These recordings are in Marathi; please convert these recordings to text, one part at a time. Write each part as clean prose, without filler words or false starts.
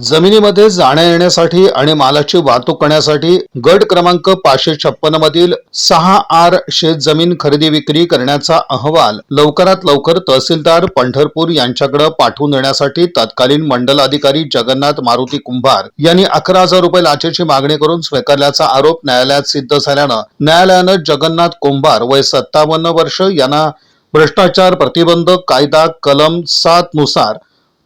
जमिनीमध्ये जाण्या येण्यासाठी आणि मालाची वाहतूक करण्यासाठी गट क्रमांक 556 मधील 6R शेत जमीन खरेदी विक्री करण्याचा अहवाल लवकरात लवकर तहसीलदार पंढरपूर यांच्याकडे पाठवून देण्यासाठी तत्कालीन मंडल अधिकारी जगन्नाथ मारुती कुंभार यांनी 11,000 रुपये लाचेची मागणी करून स्वीकारल्याचा आरोप न्यायालयात सिद्ध झाल्यानं न्यायालयानं जगन्नाथ कुंभार वय 57 वर्ष यांना भ्रष्टाचार प्रतिबंधक कायदा कलम 7 नुसार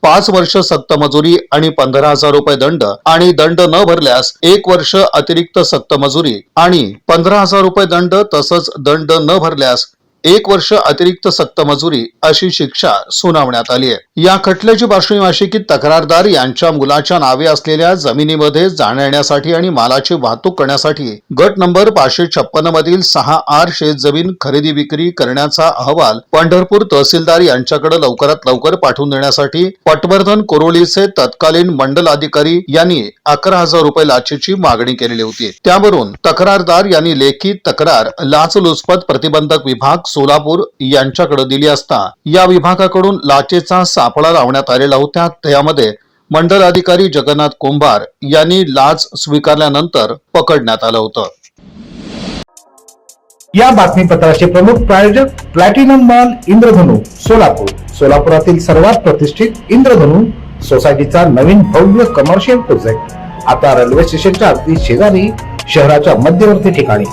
5 वर्ष सक्त मजुरी आणि 15,000 रुपये दंड आणि दंड न भरल्यास 1 वर्ष अतिरिक्त सक्त मजुरी आणि 15,000 रुपये दंड तसंच दंड न भरल्यास 1 वर्ष अतिरिक्त सक्त मजुरी अशी शिक्षा सुनावण्यात आली आहे। या खटल्याची पार्श्वभूमी अशी की तक्रारदार यांच्या मुलाच्या नावे असलेल्या जमिनीमध्ये जाण्या येण्यासाठी आणि मालाची वाहतूक करण्यासाठी गट नंबर 556 मधील 6R शेत जमीन खरेदी विक्री करण्याचा अहवाल पंढरपूर तहसीलदार यांच्याकडे लवकरात लवकर पाठवून देण्यासाठी पटवर्धन कोरोलीचे तत्कालीन मंडल अधिकारी यांनी 11,000 रुपये लाचेची मागणी केलेली होती। त्यावरून तक्रारदार यांनी लेखी तक्रार लाचलुचपत प्रतिबंधक विभाग सोलापूर यांच्याकडे दिली असता या विभागाकडून लाचेचा सापळा लावण्यात आलेला होता। त्यामध्ये मंडल अधिकारी जगन्नाथ कुंभार यांनी लाच स्वीकारल्यानंतर पकडण्यात आलं होतं। या बातमीपत्राचे प्रमुख प्रायोजक प्लॅटिनम मॉल इंद्रधनु सोलापूर। सोलापुरातील सर्वात प्रतिष्ठित इंद्रधनु सोसायटीचा नवीन भव्य कमर्शियल प्रोजेक्ट आता रेल्वे स्टेशनच्या अगदी शेजारी शहराच्या मध्यवर्ती ठिकाणी।